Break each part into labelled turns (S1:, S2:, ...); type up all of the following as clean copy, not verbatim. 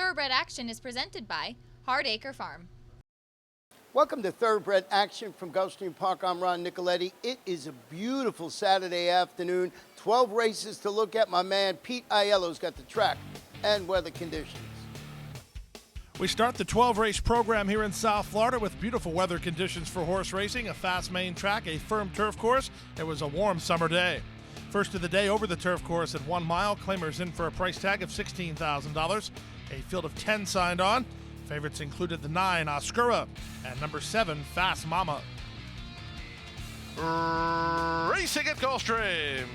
S1: Thoroughbred Action is presented by Hardacre Farm.
S2: Welcome to Thoroughbred Action from Gulfstream Park. I'm Ron Nicoletti. It is a beautiful Saturday afternoon. 12 races to look at. My man Pete Aiello's got the track and weather conditions.
S3: We start the 12-race program here in South Florida with beautiful weather conditions for horse racing, a fast main track, a firm turf course. It was a warm summer day. First of the day over the turf course at 1 mile. Claimers in for a price tag of $16,000. A field of 10 signed on. Favorites included the 9, Oscura, and number 7, Fast Mama.
S4: Racing at Gulfstream.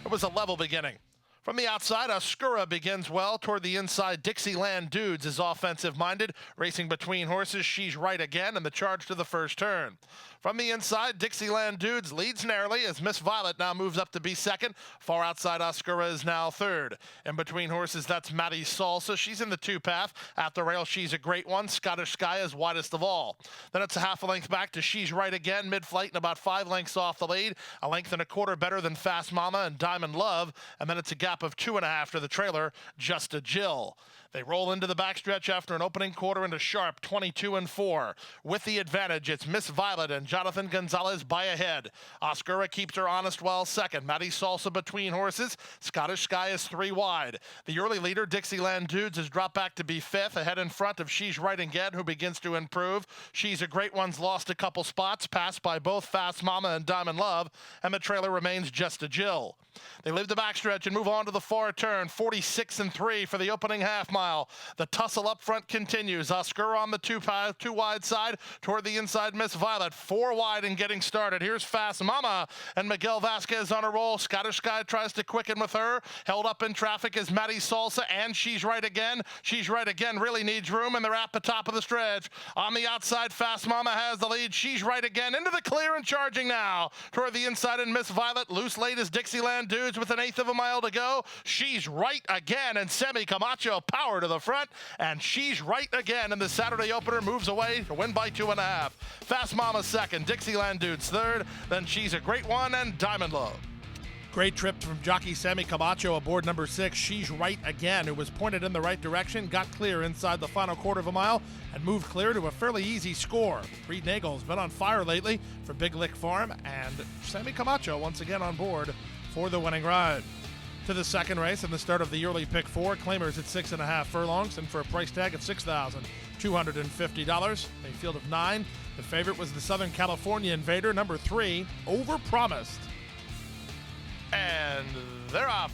S4: It was a level beginning. From the outside, Oscura begins well. Toward the inside, Dixieland Dudes is offensive-minded. Racing between horses, She's Right Again, and the charge to the first turn. From the inside, Dixieland Dudes leads narrowly as Miss Violet now moves up to be second. Far outside, Oscura is now third. In between horses, that's Maddie Salsa. She's in the 2 path. At the rail, She's a Great One. Scottish Sky is widest of all. Then it's a half a length back to She's Right Again, mid-flight and about 5 lengths off the lead. A length and a quarter better than Fast Mama and Diamond Love. And then it's a gap of 2.5 to the trailer, Just a Jill. They roll into the backstretch after an opening quarter into sharp 22-4. With the advantage, it's Miss Violet and Jonathan Gonzalez by a head. Oscura keeps her honest while second. Maddie Salsa between horses. Scottish Sky is 3 wide. The early leader, Dixieland Dudes, has dropped back to be 5th, ahead in front of She's Right Again, who begins to improve. She's a Great One's lost a couple spots, passed by both Fast Mama and Diamond Love, and the trailer remains Just a Jill. They leave the backstretch and move on to the far turn. 46-3 for the opening half mile. The tussle up front continues. Oscura on the 2 wide side toward the inside. Miss Violet 4 wide and getting started. Here's Fast Mama and Miguel Vasquez on a roll. Scottish Sky tries to quicken with her. Held up in traffic is Maddie Salsa and She's Right Again. She's Right Again really needs room, and they're at the top of the stretch. On the outside, Fast Mama has the lead. She's Right Again into the clear and charging now toward the inside, and Miss Violet loose late is Dixieland Dudes with an 1/8 of a mile to go. She's Right Again, and Semi Camacho power to the front, and She's Right Again in the Saturday opener moves away to win by 2.5. Fast Mama second, Dixieland Dudes third, then She's a Great One and Diamond Love.
S3: Great trip from jockey Sammy Camacho aboard number 6, She's Right Again, who was pointed in the right direction, got clear inside the final quarter of a mile, and moved clear to a fairly easy score. Reed Nagel's been on fire lately for Big Lick Farm, and Sammy Camacho once again on board for the winning ride. To the second race and the start of the early pick 4, claimers at 6.5 furlongs and for a price tag of $6,250. A field of 9. The favorite was the Southern California Invader, number 3, Overpromised.
S4: And they're off.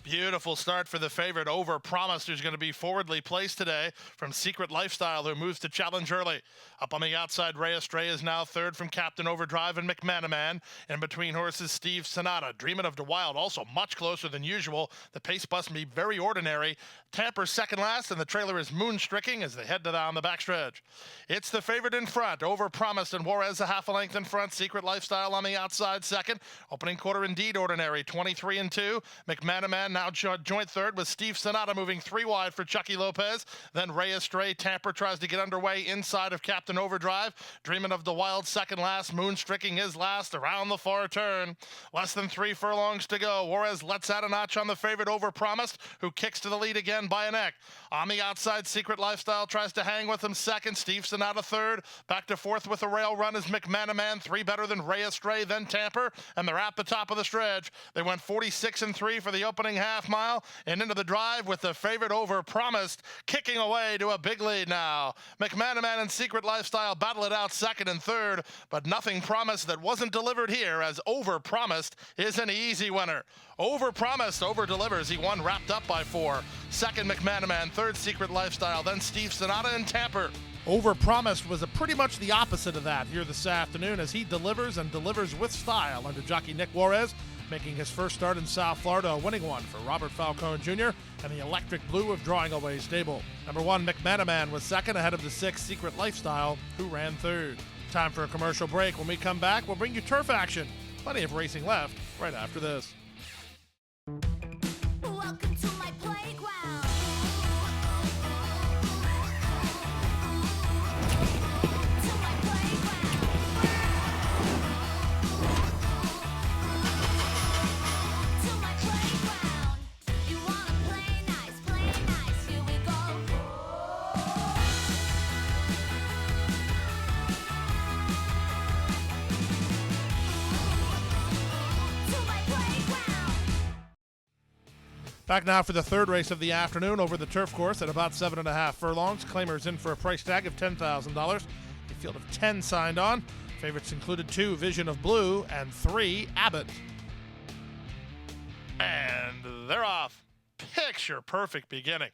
S4: Beautiful start for the favorite, Overpromised, who's going to be forwardly placed today from Secret Lifestyle, who moves to challenge early. Up on the outside, Ray Astray is now third from Captain Overdrive and McManaman. In between horses, Steve Sonata. Dreamin' of the Wild, also much closer than usual. The pace must be very ordinary. Tamper second last, and the trailer is moonstricking as they head down the backstretch. It's the favorite in front, Overpromised, and Juarez a half a length in front. Secret Lifestyle on the outside second. Opening quarter indeed ordinary, 23-2. McManaman now joint third with Steve Sonata moving 3 wide for Chucky Lopez. Then Ray Astray. Tamper tries to get underway inside of Captain Overdrive. Dreamin' of the Wild second last. Moonstricking his last around the far turn. Less than 3 furlongs to go. Juarez lets out a notch on the favorite, Overpromised, who kicks to the lead again by a neck. On the outside, Secret Lifestyle tries to hang with him second. Steve Sonata third. Back to fourth with a rail run is McManaman. 3 better than Ray Astray, then Tamper, and they're at the top of the stretch. They went 46-3 for the opening half mile and into the drive with the favorite, Overpromised, kicking away to a big lead now. McManaman and Secret Lifestyle battle it out second and third, but nothing promised that wasn't delivered here, as Overpromised is an easy winner. Overpromised over-delivers. He won wrapped up by 4. Second, McManaman. Third, Secret Lifestyle. Then Steve Sonata and Tamper.
S3: Overpromised was pretty much the opposite of that here this afternoon, as he delivers and delivers with style under jockey Nick Juarez, making his first start in South Florida a winning one for Robert Falcone Jr. and the Electric Blue of Drawing Away Stable. Number 1, McManaman, was second ahead of the 6, Secret Lifestyle, who ran third. Time for a commercial break. When we come back, we'll bring you turf action. Plenty of racing left right after this.
S5: Welcome to my playground. To my playground. To my playground. You wanna play nice, here we go.
S3: Back now for the third race of the afternoon over the turf course at about 7.5 furlongs. Claimers in for a price tag of $10,000. A field of 10 signed on. Favorites included 2, Vision of Blue, and 3, Abbott.
S4: And they're off. Picture perfect beginning.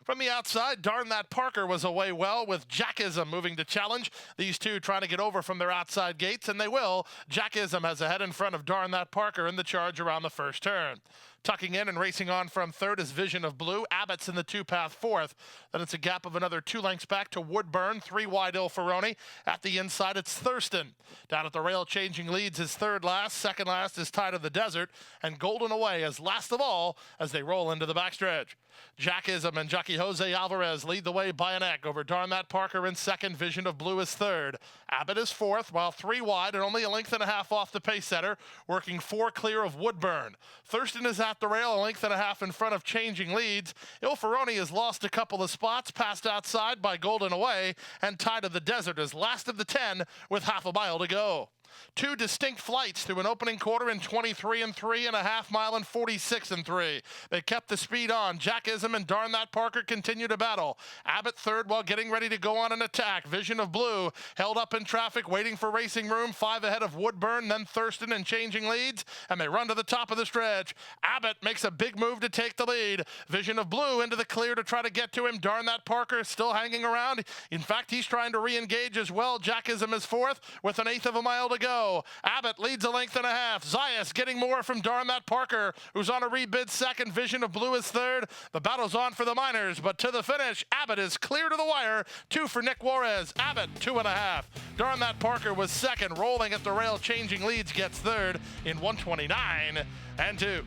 S4: From the outside, Darn That Parker was away well with Jackism moving to challenge. These two trying to get over from their outside gates, and they will. Jackism has a head in front of Darn That Parker in the charge around the first turn. Tucking in and racing on from third is Vision of Blue. Abbott's in the 2-path fourth. Then it's a gap of another 2 lengths back to Woodburn, 3 wide Il Ferroni. At the inside, it's Thurston. Down at the rail, changing leads is third last. Second last is Tide of the Desert. And Golden Away is last of all as they roll into the backstretch. Jackism and jockey Jose Alvarez lead the way by a neck over Darn That Parker in second. Vision of Blue is third. Abbott is fourth, while 3 wide and only a length and a half off the pace setter, working 4 clear of Woodburn. Thurston is at the rail, a length and a half in front of changing leads. Il Ferroni has lost a couple of spots, passed outside by Golden Away, and Tide of the Desert is last of the 10 with half a mile to go. 2 distinct flights through an opening quarter in 23 and 3 and a half mile in 46 and 3. They kept the speed on. Jackism and Darn That Parker continue to battle. Abbott third while getting ready to go on an attack. Vision of Blue held up in traffic, waiting for racing room. 5 ahead of Woodburn, then Thurston and changing leads, and they run to the top of the stretch. Abbott makes a big move to take the lead. Vision of Blue into the clear to try to get to him. Darn That Parker is still hanging around. In fact, he's trying to re-engage as well. Jackism is fourth with an eighth of a mile to go. Abbott leads a length and a half. Zayas getting more from Darn That Parker, who's on a rebid second. Vision of Blue is third. The battle's on for the minors, but to the finish, Abbott is clear to the wire. 2 for Nick Juarez. Abbott, 2.5. Darn That Parker was second, rolling at the rail, changing leads, gets third in 129 and 2.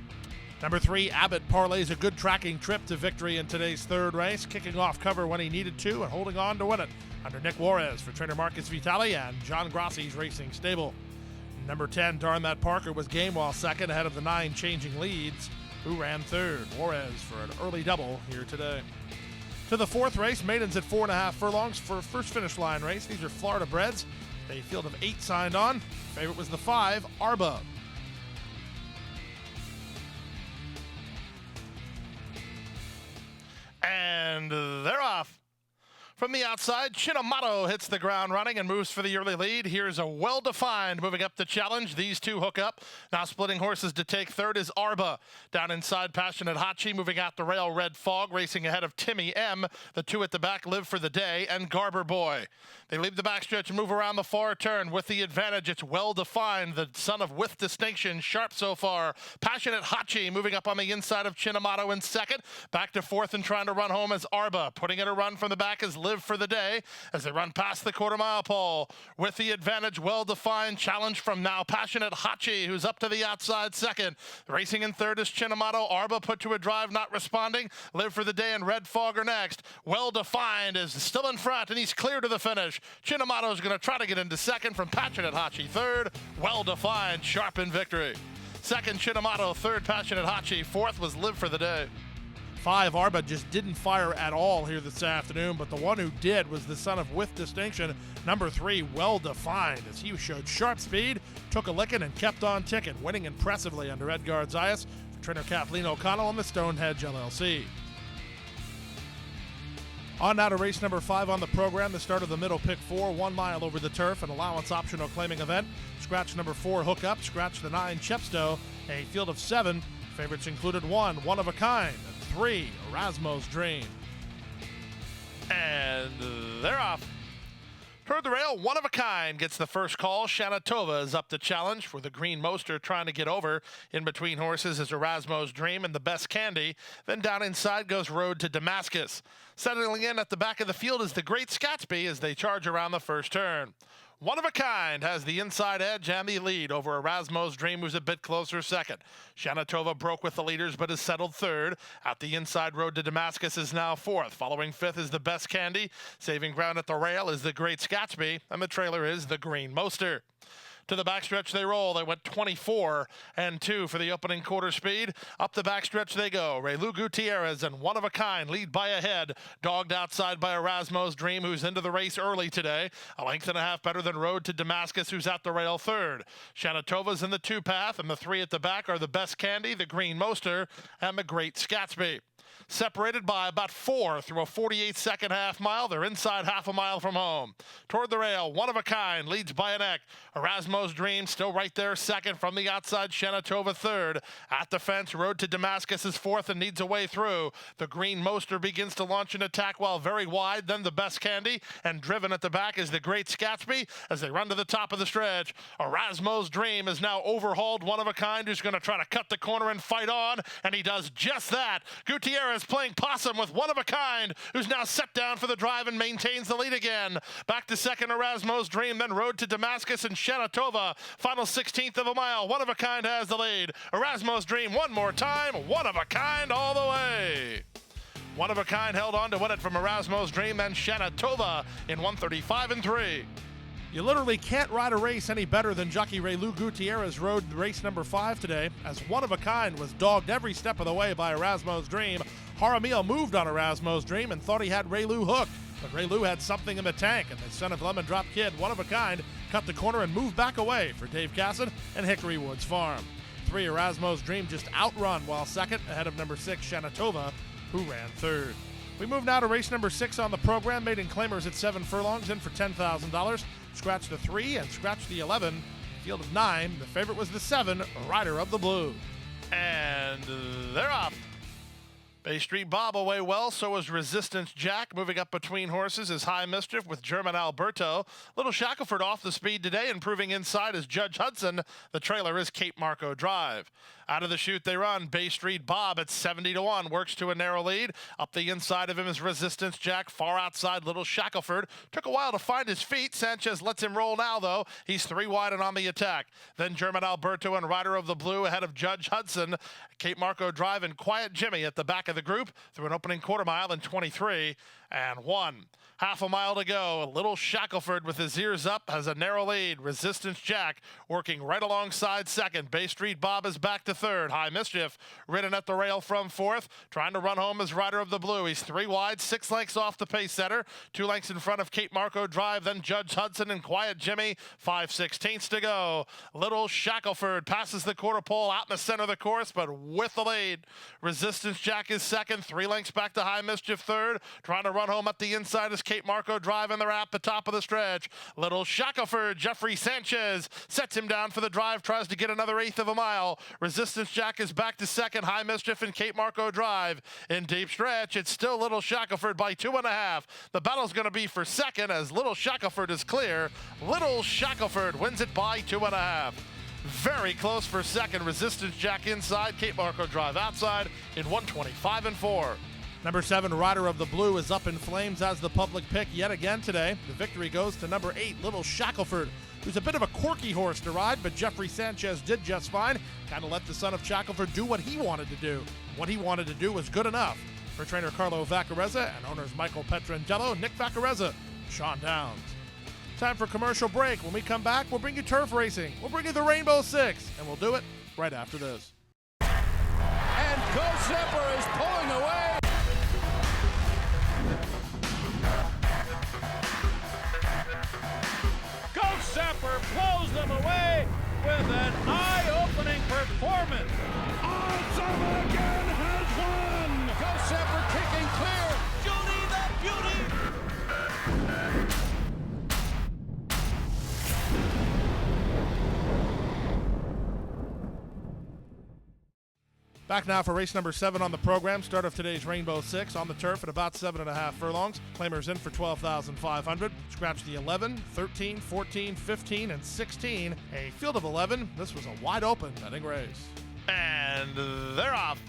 S3: Number 3, Abbott parlays a good tracking trip to victory in today's third race, kicking off cover when he needed to and holding on to win it under Nick Juarez for trainer Marcus Vitale and John Grossi's racing stable. Number 10, Darn That Parker was game while second ahead of the 9 changing leads, who ran third. Juarez for an early double here today. To the fourth race, maidens at 4.5 furlongs for first finish line race. These are Florida breds. A field of 8 signed on. Favorite was the 5, Arba.
S4: And they're off. From the outside, Chinamato hits the ground running and moves for the early lead. Here's a well-defined moving up the challenge. These two hook up. Now splitting horses to take third is Arba. Down inside, Passionate Hachi moving out the rail. Red Fog racing ahead of Timmy M. The 2 at the back, Live for the Day, and Garber Boy. They leave the backstretch and move around the far turn with the advantage. It's well-defined. The son of With Distinction, sharp so far. Passionate Hachi moving up on the inside of Chinamato in second. Back to fourth and trying to run home is Arba. Putting in a run from the back is Live for the Day as they run past the quarter-mile pole. With the advantage, well-defined challenge from now Passionate Hachi, who's up to the outside second. Racing in third is Chinamato. Arba put to a drive, not responding. Live for the Day and Red Fog are next. Well-defined is still in front, and he's clear to the finish. Chinamato is going to try to get into second from Passionate Hachi. Third, well-defined, sharp in victory. Second, Chinamato. Third, Passionate Hachi. Fourth was Live for the Day.
S3: 5, Arba just didn't fire at all here this afternoon, but the one who did was the son of With Distinction, number 3, well-defined, as he showed sharp speed, took a licking, and kept on ticking, winning impressively under Edgar Zayas for trainer Kathleen O'Connell and the Stonehenge LLC. On now to race number 5 on the program, the start of the middle pick 4, 1 mile over the turf, an allowance optional claiming event. Scratch number 4, Hook Up, scratch the 9, Chepstow, a field of 7. Favorites included 1, One of a Kind, 3, Erasmo's Dream.
S4: And they're off. Toward the rail, One of a Kind gets the first call. Shanatova is up to challenge for the Green Moster, trying to get over. In between horses is Erasmo's Dream and the Best Candy. Then down inside goes Road to Damascus. Settling in at the back of the field is the Great Scatsby as they charge around the first turn. One of a Kind has the inside edge and the lead over Erasmo's Dream, who's a bit closer second. Shanatova broke with the leaders but is settled third. Out the inside, Road to Damascus is now fourth. Following fifth is the Best Candy. Saving ground at the rail is the Great Scatsby, and the trailer is the Green Moster. To the backstretch they roll. They went 24 and 2 for the opening quarter speed. Up the backstretch they go. Raylu Gutierrez and One of a Kind lead by a head. Dogged outside by Erasmo's Dream, who's into the race early today. A length and a half better than Road to Damascus, who's at the rail third. Shanatova's in the two path, and the three at the back are the Best Candy, the Green Moster, and the Great Scatsby. Separated by about 4 through a 48-second half mile. They're inside half a mile from home. Toward the rail, One of a Kind leads by a neck. Erasmo's Dream still right there second. From the outside, Shanatova third. At the fence, Road to Damascus is fourth and needs a way through. The Green Moster begins to launch an attack while very wide, then the Best Candy, and driven at the back is the Great Scatsby as they run to the top of the stretch. Erasmo's Dream is now overhauled One of a Kind, who's going to try to cut the corner and fight on, and he does just that. Gutierrez playing possum with One of a Kind, who's now set down for the drive and maintains the lead again. Back to second, Erasmo's Dream, then Road to Damascus and Shanatova. Final 16th of a mile. One of a Kind has the lead. Erasmo's Dream one more time. One of a Kind all the way. One of a Kind held on to win it from Erasmo's Dream, then Shanatova in 1:35 and 3.
S3: You literally can't ride a race any better than jockey Raylu Gutierrez rode race number 5 today, as One of a Kind was dogged every step of the way by Erasmo's Dream. Jaramillo moved on Erasmo's Dream and thought he had Raylu hooked, but Raylu had something in the tank, and the son of Lemon Drop Kid, One of a Kind, cut the corner and moved back away for Dave Casson and Hickory Woods Farm. 3, Erasmo's Dream just outrun while second, ahead of number 6, Shanatova, who ran third. We move now to race number 6 on the program. Maiden claimers at 7 furlongs, in for $10,000. Scratch the 3 and scratch the 11. Field of 9. The favorite was the 7, Rider of the Blue.
S4: And they're off. Bay Street Bob away well, so was Resistance Jack. Moving up between horses is High Mischief with German Alberto. Little Shackelford off the speed today, improving inside is Judge Hudson. The trailer is Cape Marco Drive. Out of the chute they run. Bay Street Bob at 70-1 works to a narrow lead. Up the inside of him is Resistance Jack. Far outside, Little Shackelford. Took a while to find his feet. Sanchez lets him roll now, though. He's 3 wide and on the attack. Then German Alberto and Rider of the Blue ahead of Judge Hudson. Cape Marco Drive and Quiet Jimmy at the back of the group through an opening quarter mile in 23 and 1. Half a mile to go. Little Shackelford with his ears up has a narrow lead. Resistance Jack working right alongside second. Bay Street Bob is back to third. High Mischief ridden at the rail from fourth. Trying to run home is Rider of the Blue. He's 3 wide, 6 lengths off the pace setter. 2 lengths in front of Cape Marco Drive. Then Judge Hudson and Quiet Jimmy. 5/16 to go. Little Shackelford passes the quarter pole out in the center of the course, but with the lead. Resistance Jack is second. 3 lengths back to High Mischief third. Trying to run home up the inside is Cape Marco Drive, and they're at the top of the stretch. Little Shackelford, Jeffrey Sanchez sets him down for the drive, tries to get another 1/8 of a mile. Resistance Jack is back to second. High Mischief and Cape Marco Drive in deep stretch. It's still Little Shackelford by 2.5. The battle's going to be for second as Little Shackelford is clear. Little Shackelford wins it by 2.5. Very close for second. Resistance Jack inside, Cape Marco Drive outside in 1:25 and 4.
S3: Number 7, Rider of the Blue, is up in flames as the public pick yet again today. The victory goes to number 8, Little Shackelford, who's a bit of a quirky horse to ride, but Jeffrey Sanchez did just fine. Kind of let the son of Shackelford do what he wanted to do. What he wanted to do was good enough. For trainer Carlo Vaccarezza and owners Michael Petrangelo, Nick Vaccarezza, Sean Downs. Time for commercial break. When we come back, we'll bring you turf racing. We'll bring you the Rainbow Six, and we'll do it right after this.
S6: And Go Zipper is pulling away. Zapper blows them away with an eye-opening performance. Awesome again has won. Go Zapper kicking clear. Judy the Beauty.
S3: Back now for race number 7 on the program. Start of today's Rainbow Six on the turf at about 7.5 furlongs. Claimers in for $12,500. Scratch the 11, 13, 14, 15, and 16. A field of 11. This was a wide open betting race.
S4: And they're off.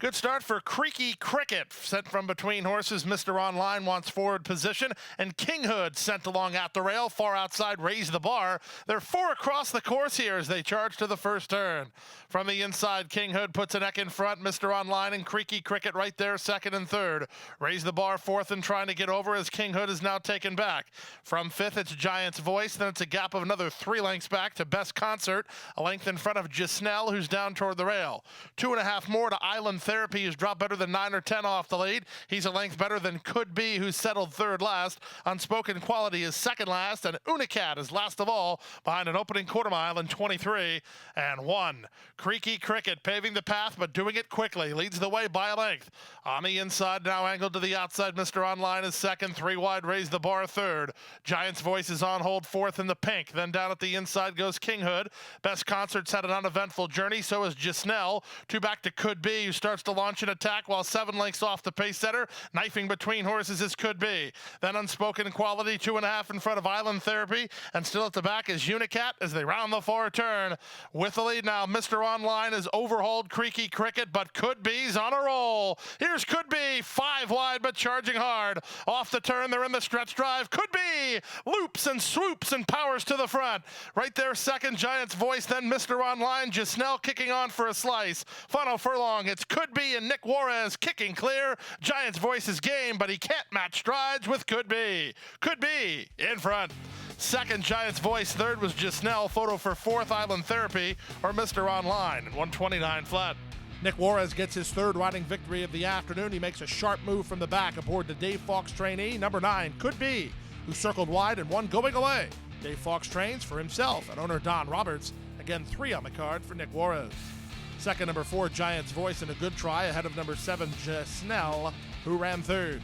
S4: Good start for Creaky Cricket, sent from between horses. Mr. Online wants forward position, and King Hood sent along at the rail, far outside, raise the bar. They're 4 across the course here as they charge to the first turn. From the inside, King Hood puts a neck in front. Mr. Online and Creaky Cricket right there, second and third. Raise the bar, fourth and trying to get over as King Hood is now taken back. From fifth, it's Giant's Voice. Then it's a gap of another 3 lengths back to Best Concert, a length in front of Gisnell, who's down toward the rail. 2.5 more to Island Therapy, who's dropped better than 9 or 10 off the lead. He's a length better than Could Be, who's settled third last. Unspoken Quality is second last, and Unicat is last of all behind an opening quarter mile in 23-1. Creaky Cricket paving the path, but doing it quickly. Leads the way by a length. On the inside, now angled to the outside. Mr. Online is second. 3 wide, raise the bar third. Giant's Voice is on hold fourth in the pink. Then down at the inside goes King Hood. Best Concert's had an uneventful journey. So is Gisnell. 2 back to Could Be, who starts to launch an attack while 7 lengths off the pace setter. Knifing between horses is Could Be. Then Unspoken Quality, 2.5 in front of Island Therapy. And still at the back is Unicat as they round the far turn. With the lead now, Mr. Online is overhauled Creaky Cricket, but Could Be's on a roll. Here's Could Be, 5 wide, but charging hard. Off the turn, they're in the stretch drive. Could Be loops and swoops and powers to the front. Right there, second, Giant's Voice, then Mr. Online. Gisnell kicking on for a slice. Final furlong, it's Could Be and Nick Juarez kicking clear. Giant's Voice is game, but he can't match strides with Could Be. Could Be in front. Second, Giant's Voice. Third was Gisnell. Photo for fourth, Island Therapy, or Mr. Online at 129 flat.
S3: Nick Juarez gets his third riding victory of the afternoon. He makes a sharp move from the back aboard the Dave Fawkes trainee, number 9, Could Be, who circled wide and won going away. Dave Fawkes trains for himself and owner Don Roberts. Again, 3 on the card for Nick Juarez. Second, number 4, Giant's Voice, in a good try ahead of number 7, Gisnell, who ran third.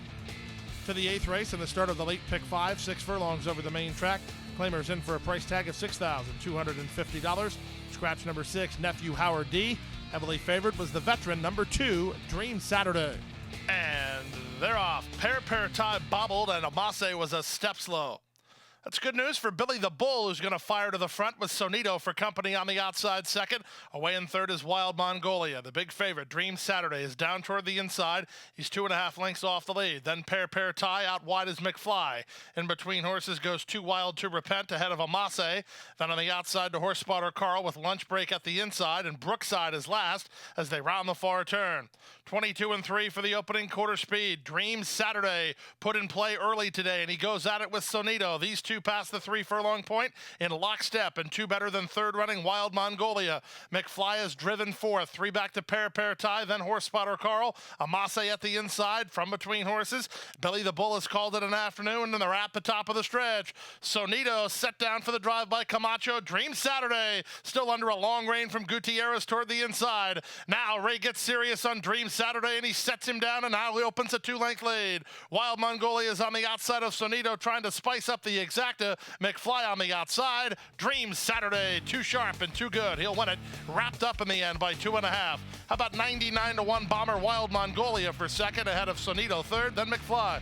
S3: To the 8th race and the start of the late pick 5, 6 furlongs over the main track. Claimers in for a price tag of $6,250. Scratch number 6, Nephew Howard D. Heavily favored was the veteran number 2, Dream Saturday.
S4: And they're off. Pair tie bobbled, and Amase was a step slow. That's good news for Billy the Bull, who's going to fire to the front with Sonito for company on the outside second. Away in third is Wild Mongolia. The big favorite, Dream Saturday, is down toward the inside. He's 2.5 lengths off the lead. Then pair tie. Out wide is McFly. In between horses goes Too Wild to Repent ahead of Amase. Then on the outside to Horse Spotter Carl with Lunch Break at the inside. And Brookside is last as they round the far turn. 22-3 for the opening quarter speed. Dream Saturday put in play early today, and he goes at it with Sonito. These two past the 3 furlong point in lockstep, and 2 better than third running Wild Mongolia. McFly is driven fourth. 3 back to pair tie, then Horse Spotter Carl. Amase at the inside from between horses. Billy the Bull has called it an afternoon, and they're at the top of the stretch. Sonito set down for the drive by Camacho. Dream Saturday still under a long rein from Gutierrez toward the inside. Now Ray gets serious on Dream Saturday, and he sets him down, and now he opens a 2-length lead. Wild Mongolia is on the outside of Sonito, trying to spice up the exacta. McFly on the outside. Dream Saturday, too sharp and too good. He'll win it, wrapped up in the end by 2.5. How about 99-1 Bomber Wild Mongolia for second, ahead of Sonito third, then McFly.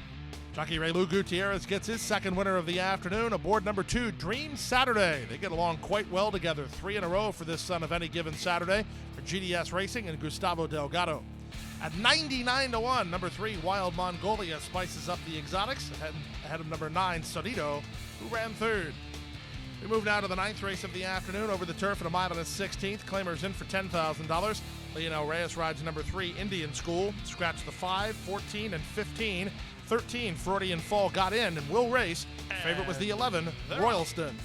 S3: Jockey Raylu Gutierrez gets his second winner of the afternoon aboard number 2, Dream Saturday. They get along quite well together. 3 in a row for this son of any given Saturday for GDS Racing and Gustavo Delgado. At 99-1, number 3, Wild Mongolia spices up the exotics ahead of number 9, Sonito, who ran third. We move now to the 9th race of the afternoon over the turf at a mile and a 16th. Claimers in for $10,000. Leonel Reyes rides number 3, Indian School. Scratch the 5, 14, and 15. 13, Freudian Fall got in and will race. Favorite was the 11, Royalston.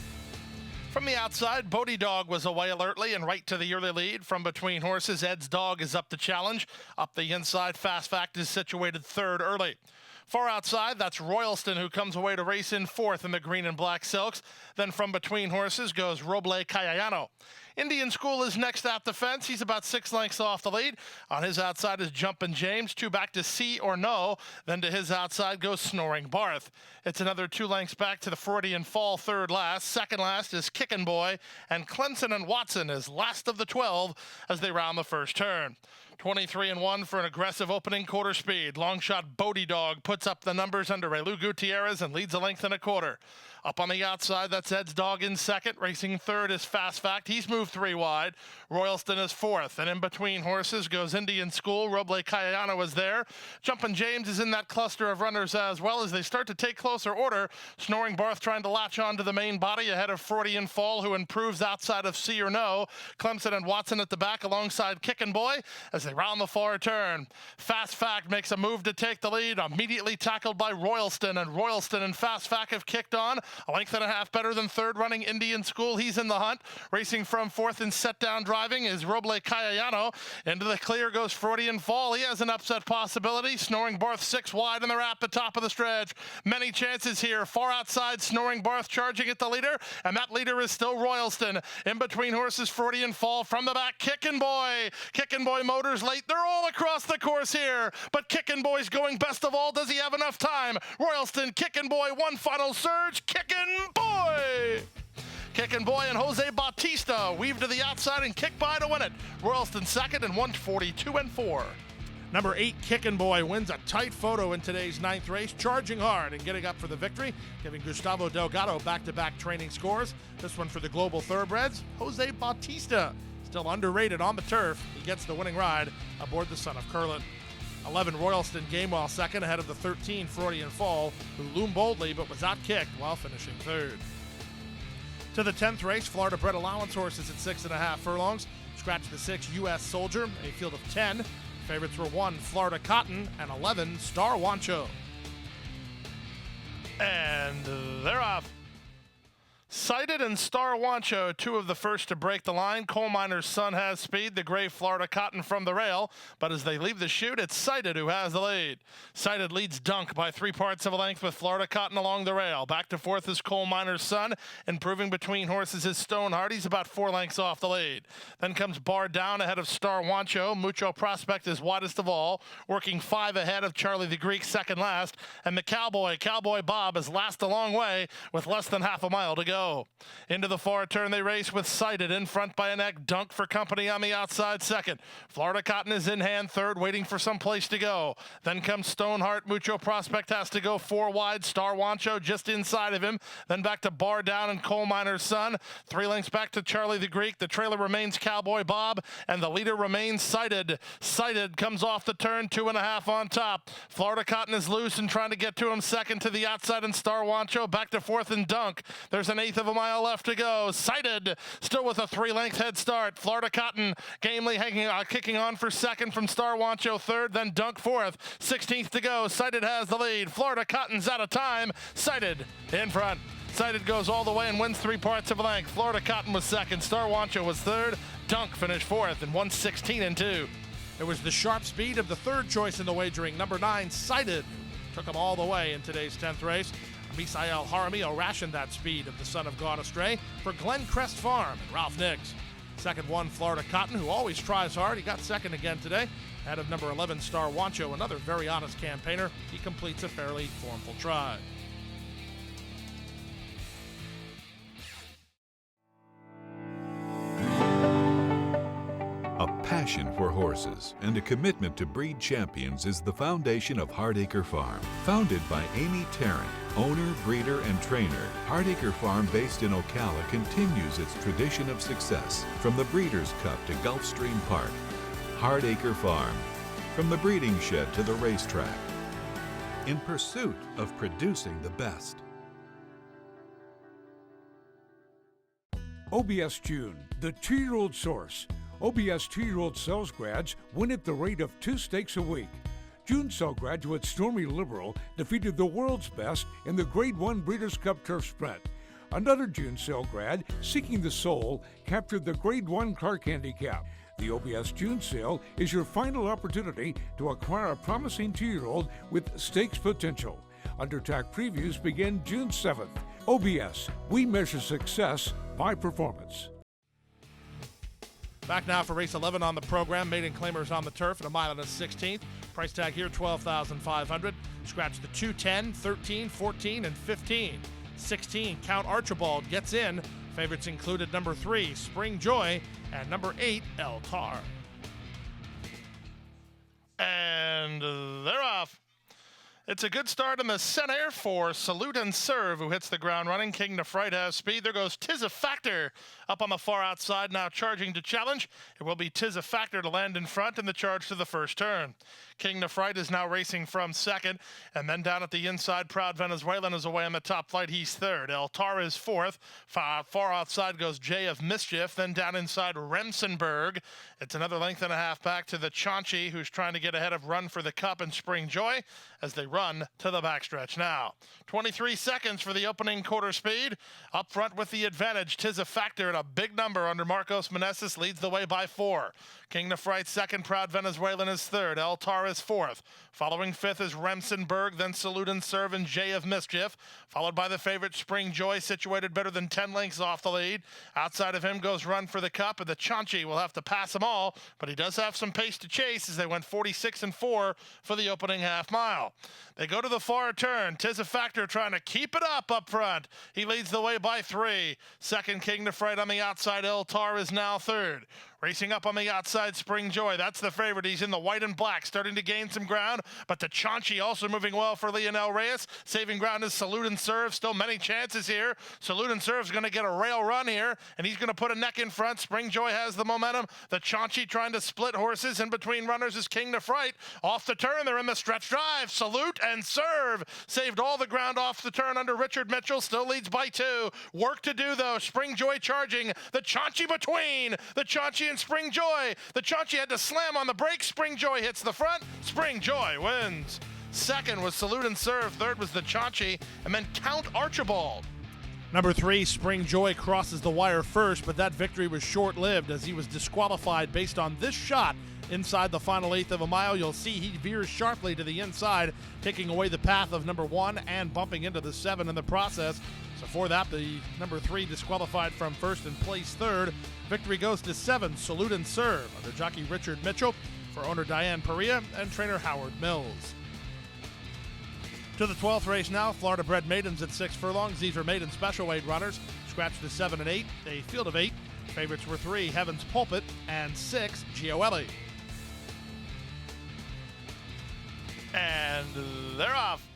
S4: From the outside, Bodie Dog was away alertly and right to the early lead. From between horses, Ed's Dog is up to challenge. Up the inside, Fast Fact is situated third early. Far outside, that's Royalston, who comes away to race in fourth in the green and black silks. Then from between horses goes Roble Cayano. Indian School is next at the fence. He's about 6 lengths off the lead. On his outside is Jumpin' James. 2 back to See or No. Then to his outside goes Snoring Barth. It's another 2 lengths back to the Freudian Fall third last. Second last is Kickin' Boy. And Clemson and Watson is last of the 12 as they round the first turn. 23-1 for an aggressive opening quarter speed. Long shot Bodie Dog puts up the numbers under Relu Gutierrez and leads a length and a quarter. Up on the outside, that's Ed's Dog in second. Racing third is Fast Fact. He's moved 3 wide. Royalston is fourth. And in between horses goes Indian School. Roble Cayano is there. Jumpin' James is in that cluster of runners as well as they start to take closer order. Snoring Barth trying to latch on to the main body ahead of Freudian Fall, who improves outside of See or No. Clemson and Watson at the back alongside Kickin' Boy as they round the far turn. Fast Fact makes a move to take the lead, immediately tackled by Royalston, and Royalston and Fast Fact have kicked on. A length and a half better than third running Indian School. He's in the hunt. Racing from fourth in set down driving is Roble Cayano. Into the clear goes Freudian Fall. He has an upset possibility. Snoring Barth 6 wide, and they're at the top of the stretch. Many chances here. Far outside, Snoring Barth charging at the leader, and that leader is still Royalston. In between horses, Freudian Fall. From the back, Kickin' Boy. Kickin' Boy Motors late. They're all across the course here, but Kickin' Boy's going best of all. Does he have enough time? Royalston, Kickin' Boy, one final surge. Kickin' Boy! Kickin' Boy and Jose Bautista weave to the outside and kick by to win it. Royalston second and 142-4.
S3: Number 8, Kickin' Boy, wins a tight photo in today's 9th race, charging hard and getting up for the victory, giving Gustavo Delgado back-to-back training scores. This one for the Global Thoroughbreds. Jose Bautista, still underrated on the turf. He gets the winning ride aboard the Son of Curlin. 11, Royalston Gamewell second, ahead of the 13, Freudian Fall, who loomed boldly but was outkicked while finishing third. To the 10th race, Florida bred allowance horses at 6.5 furlongs. Scratch the 6, U.S. Soldier, a field of 10. Favorites were 1, Florida Cotton, and 11, Star Wancho.
S4: And they're off. Sighted and Star Wancho, 2 of the first to break the line. Coal Miner's Son has speed, the gray Florida Cotton from the rail. But as they leave the chute, it's Sighted who has the lead. Sighted leads Dunk by 3 parts of a length with Florida Cotton along the rail. Back to fourth is Coal Miner's Son. Improving between horses is Stoneheart. He's about 4 lengths off the lead. Then comes Bar Down ahead of Star Wancho. Mucho Prospect is widest of all, working 5 ahead of Charlie the Greek second last. And the Cowboy Bob, is last a long way with less than half a mile to go. Into the far turn they race with Sighted in front by a neck. Dunk for company on the outside second. Florida Cotton is in hand third, waiting for some place to go. Then comes Stoneheart. Mucho Prospect has to go 4 wide. Star Wancho just inside of him. Then back to Bar Down and Coal Miner's Son. 3 lengths back to Charlie the Greek. The trailer remains Cowboy Bob, and the leader remains Sighted. Sighted comes off the turn, 2.5 on top. Florida Cotton is loose and trying to get to him second to the outside, and Star Wancho back to fourth and Dunk. There's an 1/8 of a mile left to go. Sighted still with a 3-length head start. Florida Cotton gamely kicking on for second from Star Wancho third, then Dunk fourth. 16th to go. Sighted has the lead. Florida Cotton's out of time. Sighted in front. Sighted goes all the way and wins 3 parts of a length. Florida Cotton was second. Star Wancho was third. Dunk finished fourth in 1:16-2.
S3: It was the sharp speed of the third choice in the wagering, number 9, Sighted. Took him all the way in today's 10th race. Misael Jaramillo rationed that speed of the Son of Gone Astray for Glen Crest Farm and Ralph Nix. Second one, Florida Cotton, who always tries hard. He got second again today. Ahead of number 11, Star Wancho, another very honest campaigner. He completes a fairly formful try.
S7: A passion for horses and a commitment to breed champions is the foundation of Hardacre Farm. Founded by Amy Tarrant, owner, breeder, and trainer, Hardacre Farm, based in Ocala, continues its tradition of success from the Breeders' Cup to Gulfstream Park. Hardacre Farm, from the breeding shed to the racetrack, in pursuit of producing the best.
S8: OBS June, the 2-year-old source. OBS 2-year-old sales grads win at the rate of 2 stakes a week. June sale graduate Stormy Liberal defeated the world's best in the Grade 1 Breeders' Cup Turf Sprint. Another June sale grad, Seeking the Soul, captured the Grade 1 Clark Handicap. The OBS June sale is your final opportunity to acquire a promising 2-year-old with stakes potential. Undertack previews begin June 7th. OBS, we measure success by performance.
S3: Back now for race 11 on the program. Maiden Claimers on the turf at 1 1/16. Price tag here, $12,500. Scratch the 2, 10, 13, 14, and 15. 16, Count Archibald gets in. Favorites included number 3, Spring Joy, and number 8, El Tar.
S4: And they're off. It's a good start in the center for Salute and Serve, who hits the ground running. King to Fright has speed. There goes Tis a Factor up on the far outside, now charging to challenge. It will be Tis a Factor to land in front in the charge to the first turn. King to Fright is now racing from second, and then down at the inside, Proud Venezuelan is away on the top flight. He's third. El Tar is fourth. Far outside goes Jay of Mischief. Then down inside, Remsenberg. It's another length and a half back to the Chauncey, who's trying to get ahead of Run for the Cup and Spring Joy as they run to the backstretch now. 23 seconds for the opening quarter speed. Up front with the advantage, Tis a Factor at a big number under Marcos Meneses, leads the way by 4. King to Fright second, Proud Venezuelan is third. El Tar is fourth. Following fifth is Remsenberg, then Salute and Serve and Jay of Mischief, followed by the favorite Spring Joy, situated better than 10 lengths off the lead. Outside of him goes Run for the Cup, and the Chauncey will have to pass them all, but he does have some pace to chase as they went 46-4 for the opening half mile. They go to the far turn. Tis a Factor trying to keep it up front. He leads the way by 3. Second, King to Fright on the outside. El Tar is now third. Racing up on the outside, Spring Joy. That's the favorite. He's in the white and black, starting to gain some ground. But the Chauncey also moving well for Lionel Reyes. Saving ground is Salute and Serve. Still many chances here. Salute and Serve is going to get a rail run here, and he's going to put a neck in front. Spring Joy has the momentum. The Chauncey trying to split horses. In between runners is King to Fright. Off the turn, they're in the stretch drive. Salute and Serve saved all the ground off the turn under Richard Mitchell. Still leads by 2. Work to do, though. Spring Joy charging. The Chauncey between. The Chauncey and Spring Joy. The Chauncey had to slam on the brakes. Spring Joy hits the front. Spring Joy wins. Second was Salute and Serve. Third was the Chauncey. And then Count Archibald.
S3: Number 3, Spring Joy, crosses the wire first, but that victory was short-lived as he was disqualified based on this shot inside the final eighth of a mile. You'll see he veers sharply to the inside, taking away the path of number 1 and bumping into the 7 in the process. So for that, the number 3 disqualified from first and placed third. Victory goes to 7, Salute and Serve, under jockey Richard Mitchell, for owner Diane Perea and trainer Howard Mills. To the 12th race now, Florida-bred maidens at 6 furlongs. These are maiden special weight runners. Scratched to 7 and 8, a field of 8. Favorites were 3, Heaven's Pulpit, and 6, Gioeli.
S4: And they're off.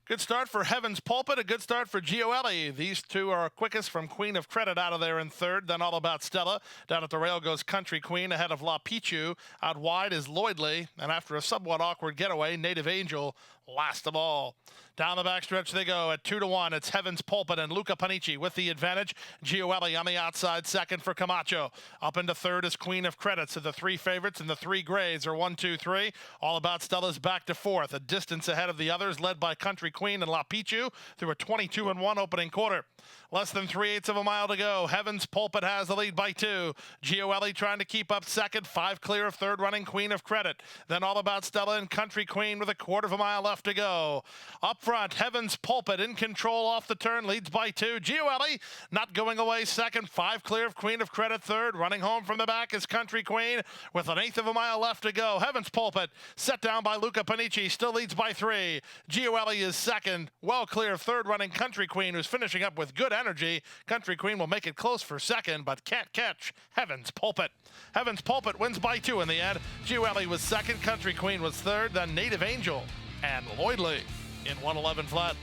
S4: Good start for Heaven's Pulpit, a good start for Gioeli. These two are quickest from Queen of Credit out of there in third, then All About Stella. Down at the rail goes Country Queen ahead of La Pichu. Out wide is Lloydley, and after a somewhat awkward getaway, Native Angel last of all. Down the backstretch they go at 2-1. It's Heaven's Pulpit and Luca Panici with the advantage. Gioeli on the outside, second for Camacho. Up into third is Queen of Credit. So the 3 favorites and the 3 grays are 1, 2, 3. All About Stella's back to fourth. A distance ahead of the others, led by Country Queen and La Pichu through a 22-1 opening quarter. Less than 3/8 of a mile to go. Heaven's Pulpit has the lead by 2. Gioeli trying to keep up second. 5 clear of third, running Queen of Credit. Then All About Stella and Country Queen with a 1/4 mile left to go. Up front, Heaven's Pulpit in control off the turn, leads by 2. Gioeli not going away second. 5 clear of Queen of Credit third. Running home from the back is Country Queen with an 1/8 of a mile left to go. Heaven's Pulpit set down by Luca Panici, still leads by 3. Gioeli is second. Well clear of third, running Country Queen, who's finishing up with good energy. Country Queen will make it close for second, but can't catch Heaven's Pulpit. Heaven's Pulpit wins by 2 in the end. Gioeli was second, Country Queen was third, then Native Angel and Lloydley in 1:11 flat.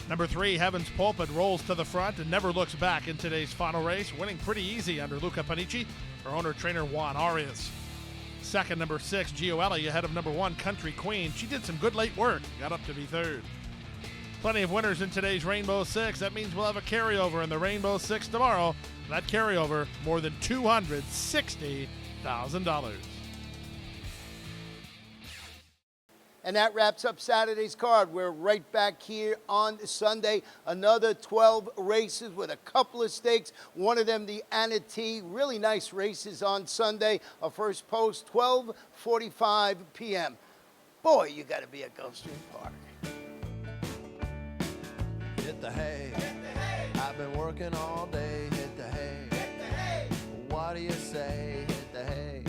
S3: Number 3, Heaven's Pulpit, rolls to the front and never looks back in today's final race, winning pretty easy under Luca Panici for owner-trainer Juan Arias. Second, number 6, Gioeli, ahead of number 1, Country Queen. She did some good late work, got up to be third. Plenty of winners in today's Rainbow Six. That means we'll have a carryover in the Rainbow Six tomorrow. That carryover, more than $260,000.
S2: And that wraps up Saturday's card. We're right back here on Sunday. Another 12 races with a couple of stakes. One of them, the Anna T. Really nice races on Sunday. Our first post, 12:45 p.m. Boy, you got to be at Gulfstream Park.
S9: Hit the hay. I've been working all day. Hit the hay. What do you say? Hit the hay.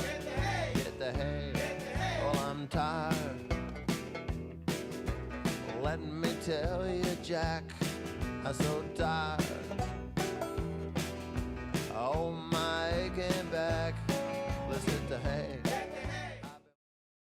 S9: Hit the hay. Well, I'm tired. Let me tell you, Jack, I'm so tired.